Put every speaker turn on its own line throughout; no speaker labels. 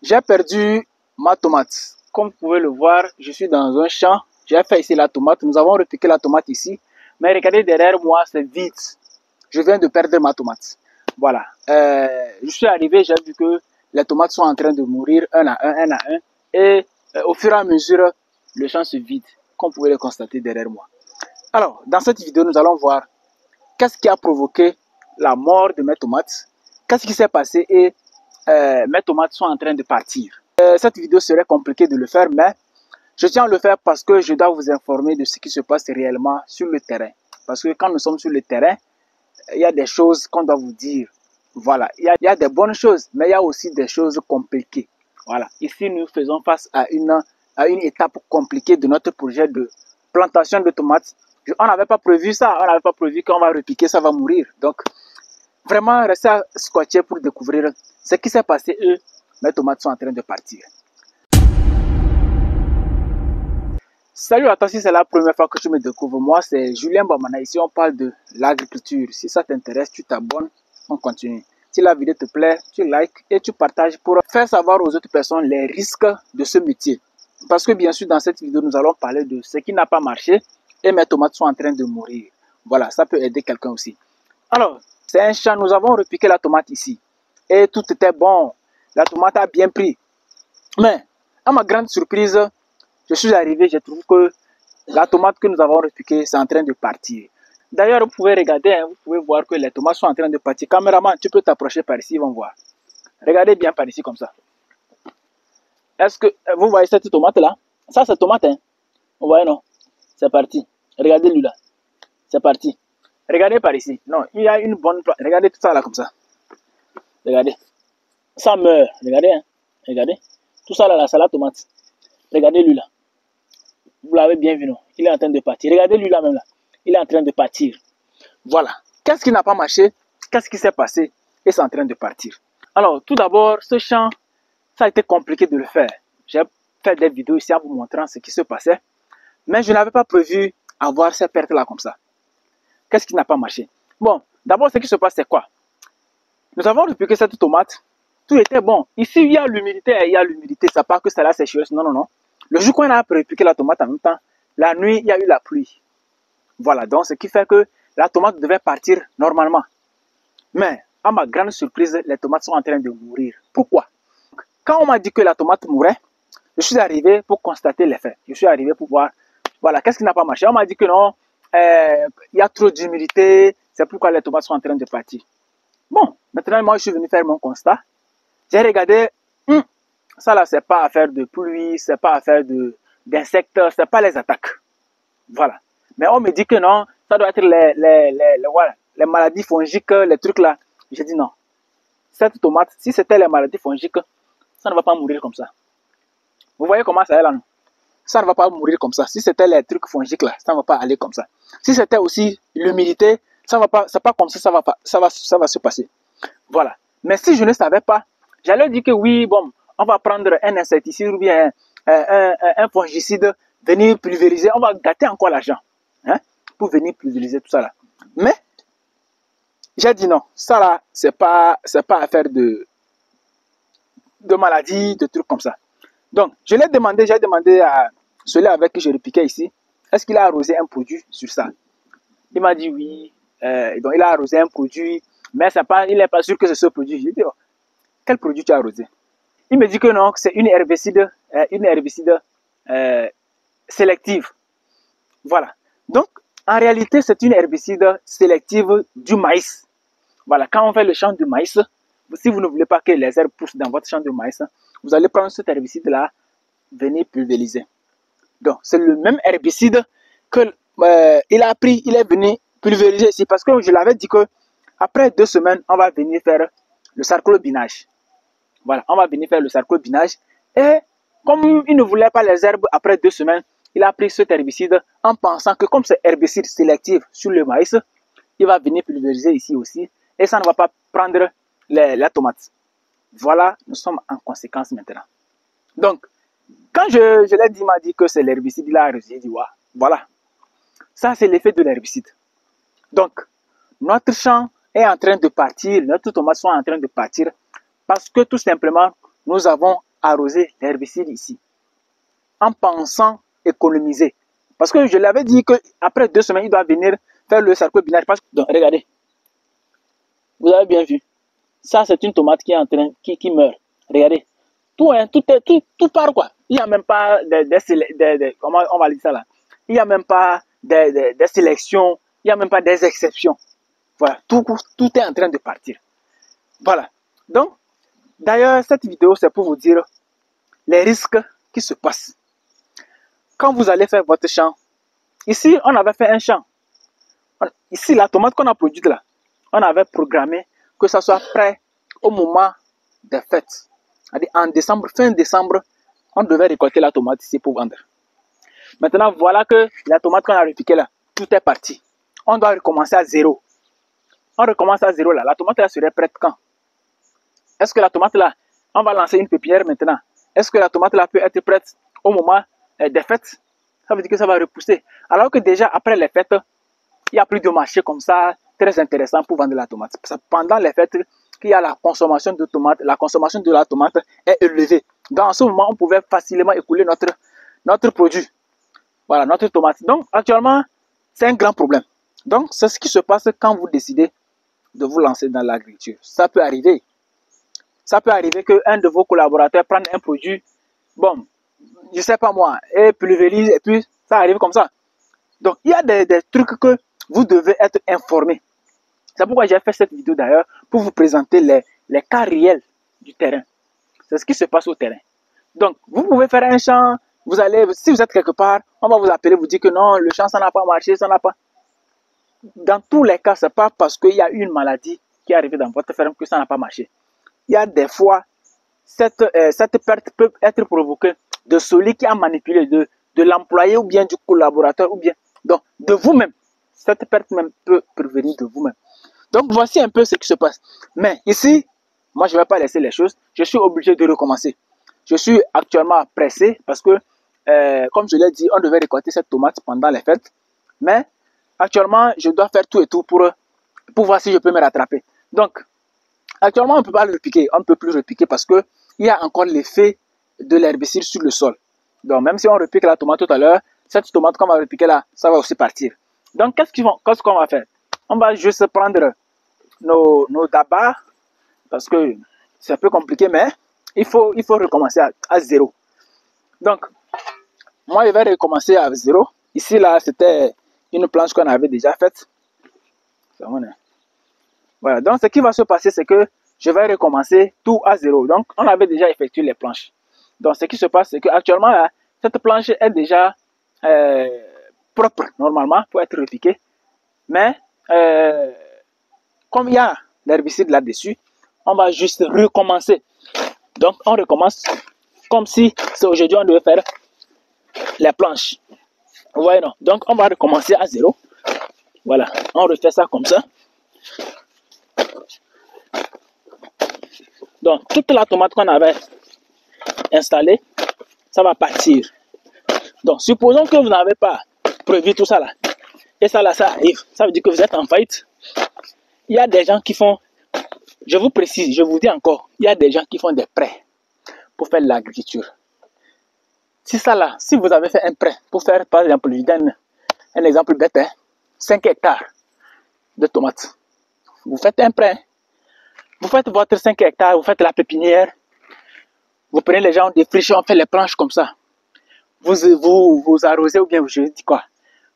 J'ai perdu ma tomate. Comme vous pouvez le voir, je suis dans un champ. J'ai fait ici la tomate. Nous avons repiqué la tomate ici. Mais regardez derrière moi, c'est vide. Je viens de perdre ma tomate. Voilà. Je suis arrivé, j'ai vu que les tomates sont en train de mourir un à un. Et au fur et à mesure, le champ se vide, comme vous pouvez le constater derrière moi. Alors, dans cette vidéo, nous allons voir qu'est-ce qui a provoqué la mort de mes tomates, qu'est-ce qui s'est passé et mes tomates sont en train de partir. Cette vidéo serait compliquée de le faire, mais je tiens à le faire parce que je dois vous informer de ce qui se passe réellement sur le terrain. Parce que quand nous sommes sur le terrain, il y a des choses qu'on doit vous dire. Voilà, il y a des bonnes choses, mais il y a aussi des choses compliquées. Voilà, ici nous faisons face à une étape compliquée de notre projet de plantation de tomates. On n'avait pas prévu ça, on n'avait pas prévu qu'on va repiquer, ça va mourir. Donc, vraiment, restez scotché pour découvrir ce qui s'est passé et mes tomates sont en train de partir. Salut à toi, si c'est la première fois que tu me découvres, moi c'est Julien Bamana, ici on parle de l'agriculture. Si ça t'intéresse, tu t'abonnes, on continue. Si la vidéo te plaît, tu likes et tu partages pour faire savoir aux autres personnes les risques de ce métier. Parce que bien sûr, dans cette vidéo, nous allons parler de ce qui n'a pas marché et mes tomates sont en train de mourir. Voilà, ça peut aider quelqu'un aussi. Alors, c'est un champ, nous avons repiqué la tomate ici et tout était bon. La tomate a bien pris. Mais, à ma grande surprise, je suis arrivé, je trouve que la tomate que nous avons repiquée, c'est en train de partir. D'ailleurs, vous pouvez regarder, hein, vous pouvez voir que les tomates sont en train de partir. Caméraman, tu peux t'approcher par ici, ils vont voir. Regardez bien par ici comme ça. Est-ce que vous voyez cette tomate-là? Ça, c'est tomate, hein? Vous voyez, non? C'est parti. Regardez lui là. C'est parti. Regardez par ici. Non, il y a une bonne... Regardez tout ça là comme ça. Regardez. Ça meurt. Regardez, hein? Regardez. Tout ça là, c'est la tomate. Regardez lui là. Vous l'avez bien vu, non? Il est en train de partir. Regardez lui là même là. Il est en train de partir. Voilà. Qu'est-ce qui n'a pas marché? Qu'est-ce qui s'est passé? Et c'est en train de partir. Alors, tout d'abord, ce champ, ça a été compliqué de le faire. J'ai fait des vidéos ici en vous montrant ce qui se passait. Mais je n'avais pas prévu avoir ces pertes-là comme ça. Qu'est-ce qui n'a pas marché? Bon, d'abord, ce qui se passe, c'est quoi? Nous avons repiqué cette tomate. Tout était bon. Ici, il y a l'humidité. Il y a l'humidité. Ça part que c'est la sécheresse. Non, non, non. Le jour qu'on a repiqué la tomate en même temps, la nuit, il y a eu la pluie. Voilà. Donc, ce qui fait que la tomate devait partir normalement. Mais, à ma grande surprise, les tomates sont en train de mourir. Pourquoi? Quand on m'a dit que la tomate mourait, je suis arrivé pour constater les faits. Je suis arrivé pour voir, voilà, qu'est-ce qui n'a pas marché. On m'a dit que non, il y a trop d'humidité, c'est pourquoi les tomates sont en train de partir. Bon, maintenant, moi, je suis venu faire mon constat. J'ai regardé, ça là, c'est pas affaire de pluie, c'est pas affaire d'insectes, c'est pas les attaques. Voilà. Mais on me dit que non, ça doit être les maladies fongiques, les trucs là. J'ai dit non. Cette tomate, si c'était les maladies fongiques, ça ne va pas mourir comme ça. Vous voyez comment ça est là, non? Ça ne va pas mourir comme ça. Si c'était les trucs fongiques là, ça ne va pas aller comme ça. Si c'était aussi l'humidité, ça va pas, c'est pas comme ça, ça va se passer. Voilà. Mais si je ne savais pas, j'allais dire que oui, bon, on va prendre un insecticide ou bien un fongicide, venir pulvériser, on va gâter encore l'argent, hein, pour venir pulvériser tout ça là. Mais j'ai dit non, ça là, c'est pas affaire de maladies, de trucs comme ça. Donc, j'ai demandé à celui avec qui je repiquais ici, est-ce qu'il a arrosé un produit sur ça? Il m'a dit oui. Donc, il a arrosé un produit, mais il n'est pas sûr que c'est ce produit. J'ai dit, oh, quel produit tu as arrosé? Il me dit que non, c'est une herbicide sélective. Voilà. Donc, en réalité, c'est une herbicide sélective du maïs. Voilà, quand on fait le champ de maïs, si vous ne voulez pas que les herbes poussent dans votre champ de maïs, vous allez prendre cet herbicide-là, venir pulvériser. Donc, c'est le même herbicide que il a pris, il est venu pulvériser ici. Parce que je l'avais dit que après 2 semaines, on va venir faire le sarclobinage. Voilà, on va venir faire le sarclobinage. Et comme il ne voulait pas les herbes après 2 semaines, il a pris cet herbicide en pensant que comme c'est herbicide sélectif sur le maïs, il va venir pulvériser ici aussi. Et ça ne va pas prendre la tomate. Voilà, nous sommes en conséquence maintenant. Donc, quand je l'ai dit, il m'a dit que c'est l'herbicide, il a arrosé, j'ai dit, ouais, voilà. Ça, c'est l'effet de l'herbicide. Donc, notre champ est en train de partir, notre tomate sont en train de partir parce que tout simplement, nous avons arroser l'herbicide ici, en pensant économiser. Parce que je l'avais dit qu'après 2 semaines, il doit venir faire le sarcobinage. Donc, regardez, vous avez bien vu. Ça, c'est une tomate qui est en train, qui meurt. Regardez. Tout part quoi. Il n'y a même pas comment on va dire ça là. Il n'y a même pas des sélections. Il n'y a même pas des exceptions. Voilà. Tout est en train de partir. Voilà. Donc, d'ailleurs, cette vidéo, c'est pour vous dire les risques qui se passent. Quand vous allez faire votre champ, ici, on avait fait un champ. Ici, la tomate qu'on a produite là, on avait programmé que ça soit prêt au moment des fêtes. En décembre, fin décembre, on devait récolter la tomate ici pour vendre. Maintenant, voilà que la tomate qu'on a repiquée là, tout est parti. On doit recommencer à zéro. On recommence à zéro là. La tomate là serait prête quand? Est-ce que la tomate là, on va lancer une pépinière maintenant? Est-ce que la tomate là peut être prête au moment des fêtes? Ça veut dire que ça va repousser. Alors que déjà après les fêtes, il n'y a plus de marché comme ça très intéressant pour vendre la tomate. Pendant les fêtes, qu'il y a la consommation de tomates, la consommation de la tomate est élevée. Dans ce moment, on pouvait facilement écouler notre produit. Voilà, notre tomate. Donc, actuellement, c'est un grand problème. Donc, c'est ce qui se passe quand vous décidez de vous lancer dans l'agriculture. Ça peut arriver. Ça peut arriver qu'un de vos collaborateurs prenne un produit, bon, je ne sais pas moi, et pulvérise, et puis ça arrive comme ça. Donc, il y a des trucs que vous devez être informé. C'est pourquoi j'ai fait cette vidéo d'ailleurs, pour vous présenter les cas réels du terrain. C'est ce qui se passe au terrain. Donc, vous pouvez faire un champ, si vous êtes quelque part, on va vous appeler, vous dire que non, le champ, ça n'a pas marché, ça n'a pas. Dans tous les cas, ce n'est pas parce qu'il y a une maladie qui est arrivée dans votre ferme que ça n'a pas marché. Il y a des fois, cette perte peut être provoquée de celui qui a manipulé, de l'employé ou bien du collaborateur ou bien donc de vous-même. Cette perte même peut provenir de vous-même. Donc, voici un peu ce qui se passe. Mais ici, moi, je ne vais pas laisser les choses. Je suis obligé de recommencer. Je suis actuellement pressé parce que, comme je l'ai dit, on devait récolter cette tomate pendant les fêtes. Mais, actuellement, je dois faire tout et tout pour voir si je peux me rattraper. Donc, actuellement, on ne peut pas le repiquer. On ne peut plus repiquer parce qu'il y a encore l'effet de l'herbicide sur le sol. Donc, même si on repique la tomate tout à l'heure, cette tomate qu'on va repiquer là, ça va aussi partir. Donc, qu'est-ce qu'on va faire? On va juste prendre nos dabas, parce que c'est un peu compliqué, mais il faut recommencer à zéro. Donc, moi, je vais recommencer à zéro. Ici, là, c'était une planche qu'on avait déjà faite. Voilà, donc ce qui va se passer, c'est que je vais recommencer tout à zéro. Donc, on avait déjà effectué les planches. Donc, ce qui se passe, c'est qu'actuellement, là, cette planche est déjà propre, normalement, pour être repiquée. Mais, comme il y a l'herbicide là-dessus, on va juste recommencer. Donc, on recommence comme si c'est aujourd'hui on devait faire les planches. Vous voyez, non? Donc, on va recommencer à zéro. Voilà, on refait ça comme ça. Donc, toute la tomate qu'on avait installée, ça va partir. Donc, supposons que vous n'avez pas prévu tout ça là. Et ça là, ça arrive. Ça veut dire que vous êtes en faillite. Il y a des gens qui font, je vous précise, je vous dis encore, il y a des gens qui font des prêts pour faire l'agriculture. Si ça là, si vous avez fait un prêt pour faire, par exemple, je donne un exemple bête, 5 hectares de tomates. Vous faites un prêt. Vous faites votre 5 hectares, vous faites la pépinière. Vous prenez les gens, on défriche, on fait les planches comme ça. Vous arrosez ou bien je dis quoi?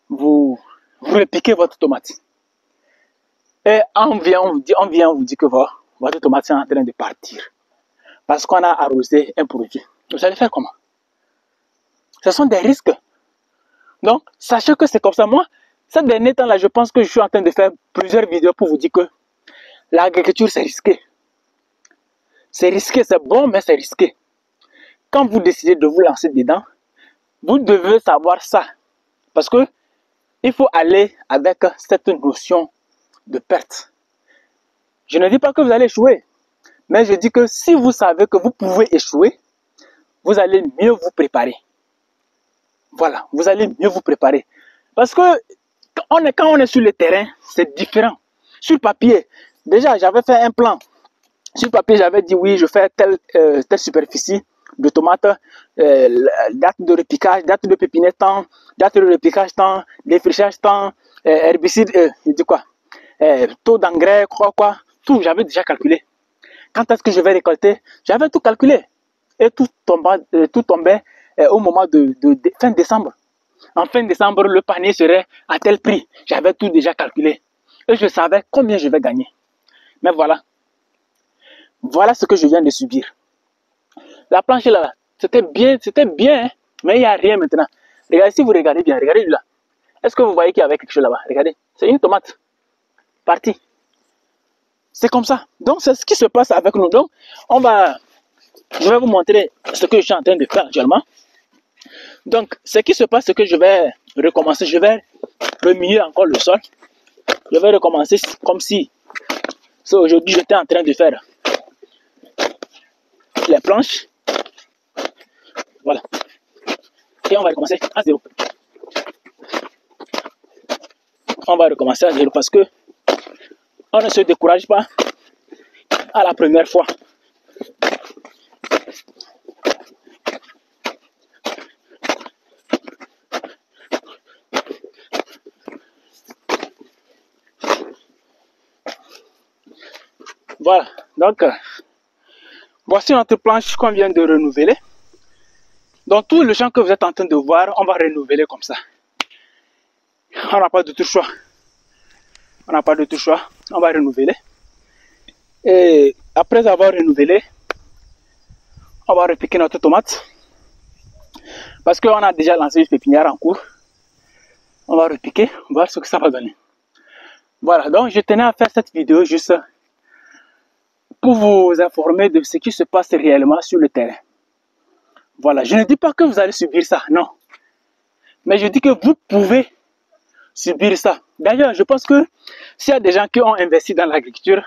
Vous repiquez votre tomate. Et on vient vous dit que votre tomate est en train de partir. Parce qu'on a arrosé un produit. Vous allez faire comment? Ce sont des risques. Donc, sachez que c'est comme ça. Moi, ces derniers temps-là, je pense que je suis en train de faire plusieurs vidéos pour vous dire que l'agriculture, c'est risqué. C'est risqué, c'est bon, mais c'est risqué. Quand vous décidez de vous lancer dedans, vous devez savoir ça. Parce que il faut aller avec cette notion de perte. Je ne dis pas que vous allez échouer, mais je dis que si vous savez que vous pouvez échouer, vous allez mieux vous préparer. Voilà, vous allez mieux vous préparer. Parce que quand on est sur le terrain, c'est différent. Sur papier, déjà j'avais fait un plan. Sur papier, j'avais dit oui, je fais telle superficie. de tomates, date de repiquage, date de pépinière temps, date de repiquage temps, défrichage temps, herbicide, je dis quoi, taux d'engrais, quoi, tout j'avais déjà calculé. Quand est-ce que je vais récolter, j'avais tout calculé. Et tout tombait au moment de fin décembre. En fin décembre, le panier serait à tel prix. J'avais tout déjà calculé. Et je savais combien je vais gagner. Mais voilà. Voilà ce que je viens de subir. La planche là, c'était bien, hein, mais il n'y a rien maintenant. Regardez, si vous regardez bien, regardez là. Est-ce que vous voyez qu'il y avait quelque chose là-bas? Regardez, c'est une tomate. Partie. C'est comme ça. Donc, c'est ce qui se passe avec nous. Donc, je vais vous montrer ce que je suis en train de faire actuellement. Donc, ce qui se passe, c'est que je vais recommencer. Je vais remuer encore le sol. Je vais recommencer comme si aujourd'hui j'étais en train de faire les planches. Voilà. Et on va recommencer à zéro. On va recommencer à zéro parce que on ne se décourage pas à la première fois. Voilà, donc voici notre planche qu'on vient de renouveler. Donc tout le champ que vous êtes en train de voir, on va renouveler comme ça. On n'a pas de tout choix. On n'a pas de tout choix. On va renouveler. Et après avoir renouvelé, on va repiquer notre tomate. Parce qu'on a déjà lancé une pépinière en cours. On va repiquer, voir ce que ça va donner. Voilà, donc je tenais à faire cette vidéo juste pour vous informer de ce qui se passe réellement sur le terrain. Voilà, je ne dis pas que vous allez subir ça, non. Mais je dis que vous pouvez subir ça. D'ailleurs, je pense que s'il y a des gens qui ont investi dans l'agriculture,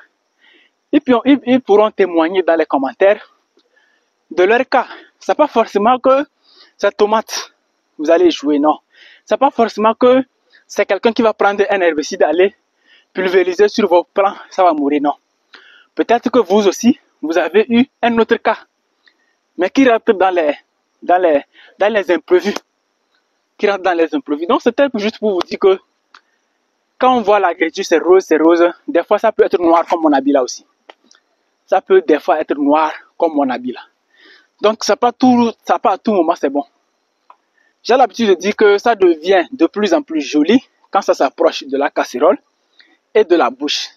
ils pourront témoigner dans les commentaires de leur cas. C'est pas forcément que cette tomate, vous allez échouer, non. C'est pas forcément que c'est quelqu'un qui va prendre un herbicide, aller pulvériser sur vos plants, ça va mourir, non. Peut-être que vous aussi, vous avez eu un autre cas, mais qui rentre dans les imprévus. Qui rentre dans les imprévus. Donc, c'était juste pour vous dire que quand on voit l'agriculture, c'est rose. Des fois, ça peut être noir comme mon habit là aussi. Ça peut des fois être noir comme mon habit là. Donc, ça pas à tout moment, c'est bon. J'ai l'habitude de dire que ça devient de plus en plus joli quand ça s'approche de la casserole et de la bouche.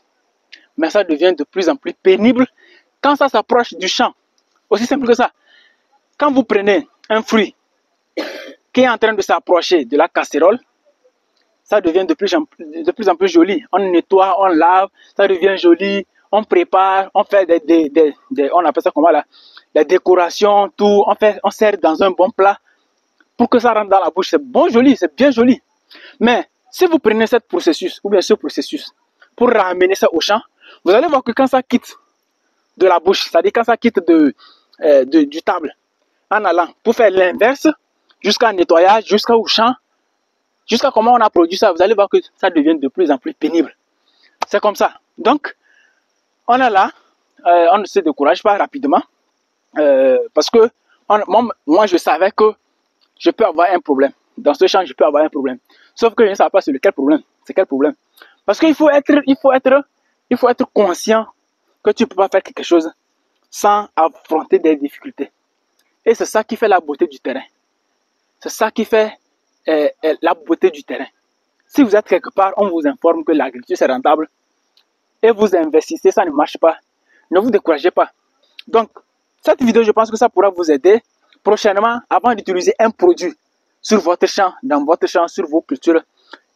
Mais ça devient de plus en plus pénible quand ça s'approche du champ. Aussi simple que ça. Quand vous prenez un fruit qui est en train de s'approcher de la casserole, ça devient de plus en plus joli. On nettoie, on lave, ça devient joli, on prépare, on fait on appelle ça comment là, les décorations, tout, on sert dans un bon plat pour que ça rentre dans la bouche. C'est bon, joli, c'est bien joli. Mais si vous prenez ce processus pour ramener ça au champ, vous allez voir que quand ça quitte de la bouche, c'est-à-dire quand ça quitte du table, en allant pour faire l'inverse, jusqu'à nettoyage, jusqu'au champ, jusqu'à comment on a produit ça, vous allez voir que ça devient de plus en plus pénible. C'est comme ça. Donc, on est là, on ne se décourage pas rapidement, parce que moi, je savais que je peux avoir un problème. Dans ce champ, je peux avoir un problème. Sauf que je ne sais pas sur lequel problème. C'est quel problème? Parce qu'il faut être conscient que tu ne peux pas faire quelque chose sans affronter des difficultés. Et c'est ça qui fait la beauté du terrain. C'est ça qui fait la beauté du terrain. Si vous êtes quelque part, on vous informe que l'agriculture c'est rentable et vous investissez, ça ne marche pas. Ne vous découragez pas. Donc, cette vidéo, je pense que ça pourra vous aider prochainement avant d'utiliser un produit sur votre champ, dans votre champ, sur vos cultures.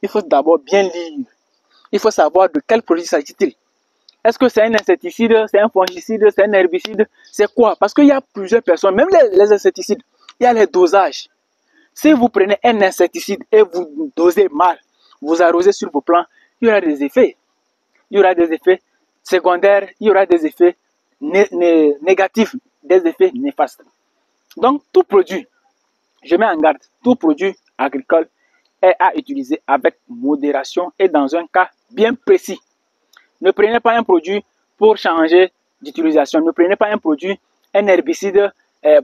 Il faut d'abord bien lire. Il faut savoir de quel produit s'agit-il. Est-ce que c'est un insecticide, c'est un fongicide, c'est un herbicide? C'est quoi? Parce qu'il y a plusieurs personnes, même les insecticides, il y a les dosages. Si vous prenez un insecticide et vous dosez mal, vous arrosez sur vos plants, il y aura des effets. Il y aura des effets secondaires, il y aura des effets négatifs, des effets néfastes. Donc, tout produit, je mets en garde, tout produit agricole est à utiliser avec modération et dans un cas bien précis. Ne prenez pas un produit pour changer d'utilisation. Ne prenez pas un produit, un herbicide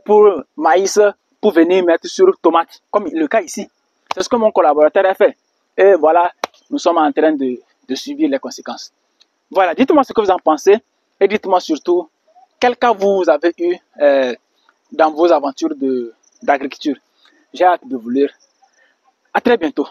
pour maïs pour venir mettre sur tomate, comme le cas ici. C'est ce que mon collaborateur a fait. Et voilà, nous sommes en train de subir les conséquences. Voilà, dites-moi ce que vous en pensez et dites-moi surtout quel cas vous avez eu dans vos aventures d'agriculture. J'ai hâte de vous lire. À très bientôt.